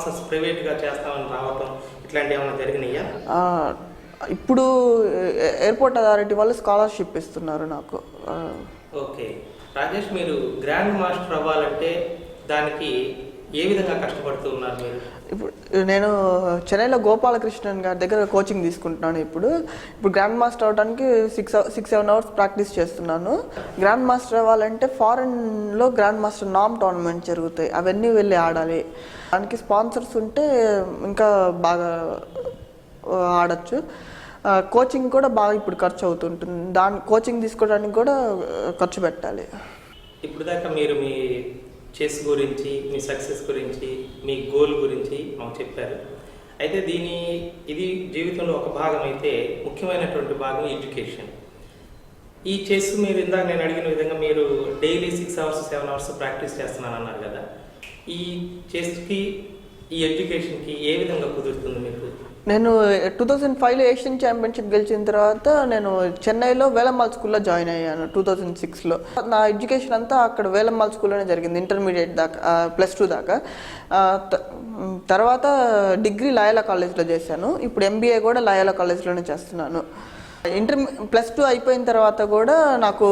Sponsors ప్రైవేట్గా చేస్తామని రావటం ఇట్లాంటివి ఏమైనా జరిగినాయా? ఇప్పుడు ఎయిర్పోర్ట్ అథారిటీ వాళ్ళు స్కాలర్షిప్ ఇస్తున్నారు నాకు. ఓకే రాజేష్, మీరు గ్రాండ్ మాస్టర్ అవ్వాలంటే దానికి ఏ విధంగా కష్టపడుతూ ఉన్నారు మీరు? ఇప్పుడు నేను చెన్నైలో గోపాలకృష్ణన్ గారి దగ్గర కోచింగ్ తీసుకుంటున్నాను. ఇప్పుడు గ్రాండ్ మాస్టర్ అవ్వడానికి 6-7 అవర్స్ ప్రాక్టీస్ చేస్తున్నాను. గ్రాండ్ మాస్టర్ అవ్వాలంటే ఫారెన్లో గ్రాండ్ మాస్టర్ నామ్ టోర్నమెంట్ జరుగుతాయి, అవన్నీ వెళ్ళి ఆడాలి. దానికి స్పాన్సర్స్ ఉంటే ఇంకా బాగా ఆడచ్చు. కోచింగ్ కూడా బాగా ఇప్పుడు ఖర్చు అవుతుంటుంది, కోచింగ్ తీసుకోవడానికి కూడా ఖర్చు పెట్టాలి. ఇప్పుడు దాకా మీరు మీ చెస్ గురించి, మీ సక్సెస్ గురించి, మీ గోల్ గురించి మాకు చెప్పారు. అయితే ఇది జీవితంలో ఒక భాగం అయితే ముఖ్యమైనటువంటి భాగం ఎడ్యుకేషన్. ఈ చెస్ మీరు ఇందాక నేను అడిగిన విధంగా మీరు డైలీ 6 అవర్స్ 7 అవర్స్ ప్రాక్టీస్ చేస్తున్నాను అన్నారు కదా, ఈ చెస్కి ఈ ఎడ్యుకేషన్కి ఏ విధంగా కుదురుతుంది మీకు? నేను 2005లో ఏషియన్ ఛాంపియన్షిప్ గెలిచిన తర్వాత నేను చెన్నైలో వేలమ్మాల్ స్కూల్లో జాయిన్ అయ్యాను 2006లో. నా ఎడ్యుకేషన్ అంతా అక్కడ వేలమ్మాల్ స్కూల్లోనే జరిగింది, ఇంటర్మీడియట్ దాకా, +2 దాకా. తర్వాత డిగ్రీ లాయలా కాలేజ్లో చేశాను. ఇప్పుడు MBA కూడా లాయలా కాలేజ్లోనే చేస్తున్నాను. +2 అయిపోయిన తర్వాత కూడా నాకు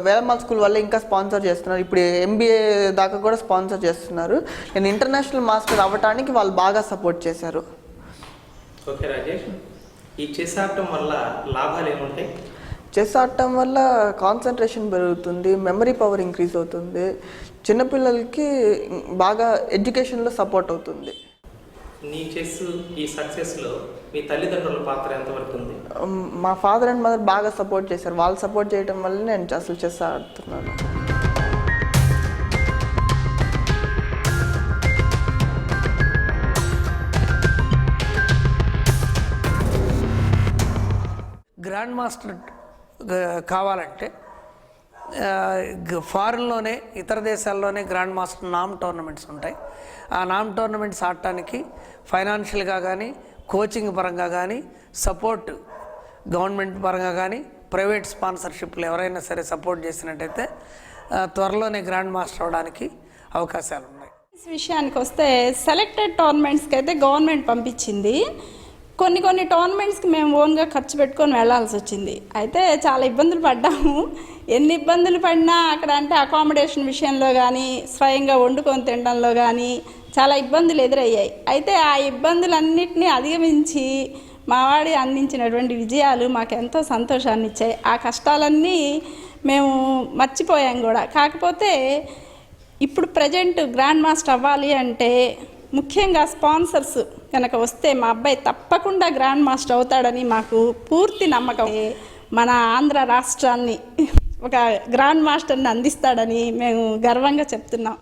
వేలమ్మాల్ స్కూల్ వల్ల ఇంకా స్పాన్సర్ చేస్తున్నారు. ఇప్పుడు MBA దాకా కూడా స్పాన్సర్ చేస్తున్నారు. నేను ఇంటర్నేషనల్ మాస్టర్ అవ్వటానికి వాళ్ళు బాగా సపోర్ట్ చేశారు. ఓకే రాజేష్, ఈ చెస్ ఆడటం వల్ల లాభాలు ఏముంటాయి? చెస్ ఆడటం వల్ల కాన్సన్ట్రేషన్ పెరుగుతుంది, మెమరీ పవర్ ఇంక్రీజ్ అవుతుంది, చిన్నపిల్లలకి బాగా ఎడ్యుకేషన్లో సపోర్ట్ అవుతుంది. నీ చెస్ ఈ సక్సెస్లో మీ తల్లిదండ్రుల పాత్ర ఎంతవరకు ఉంది? మా ఫాదర్ అండ్ మదర్ బాగా సపోర్ట్ చేశారు. వాళ్ళు సపోర్ట్ చేయడం వల్ల నేను అసలు చెస్ ఆడుతున్నాను. గ్రాండ్ మాస్టర్ కావాలంటే ఫారిన్లోనే, ఇతర దేశాల్లోనే గ్రాండ్ మాస్టర్ నామ్ టోర్నమెంట్స్ ఉంటాయి. ఆ నామ్ టోర్నమెంట్స్ ఆడటానికి ఫైనాన్షియల్గా కానీ, కోచింగ్ పరంగా కానీ, సపోర్ట్ గవర్నమెంట్ పరంగా కానీ, ప్రైవేట్ స్పాన్సర్షిప్లు ఎవరైనా సరే సపోర్ట్ చేసినట్టయితే త్వరలోనే గ్రాండ్ మాస్టర్ అవడానికి అవకాశాలు ఉన్నాయి. విషయానికి వస్తే సెలెక్టెడ్ టోర్నమెంట్స్కి అయితే గవర్నమెంట్ పంపించింది. కొన్ని టోర్నమెంట్స్కి మేము ఓన్గా ఖర్చు పెట్టుకొని వెళ్ళాల్సి వచ్చింది. అయితే చాలా ఇబ్బందులు పడ్డాము. ఎన్ని ఇబ్బందులు పడినా అక్కడ అంటే అకామిడేషన్ విషయంలో కానీ, స్వయంగా వండుకొని తినడంలో కానీ చాలా ఇబ్బందులు ఎదురయ్యాయి. అయితే ఆ ఇబ్బందులన్నింటినీ అధిగమించి మావాడి అందించినటువంటి విజయాలు మాకు ఎంతో సంతోషాన్ని ఇచ్చాయి. ఆ కష్టాలన్నీ మేము మర్చిపోయాం కూడా. కాకపోతే ఇప్పుడు ప్రజెంట్ గ్రాండ్ మాస్టర్ అవ్వాలి అంటే ముఖ్యంగా స్పాన్సర్స్ కనుక వస్తే మా అబ్బాయి తప్పకుండా గ్రాండ్ మాస్టర్ అవుతాడని మాకు పూర్తి నమ్మకం. మన ఆంధ్ర రాష్ట్రాన్ని ఒక గ్రాండ్ మాస్టర్ని అందిస్తాడని మేము గర్వంగా చెప్తున్నాం.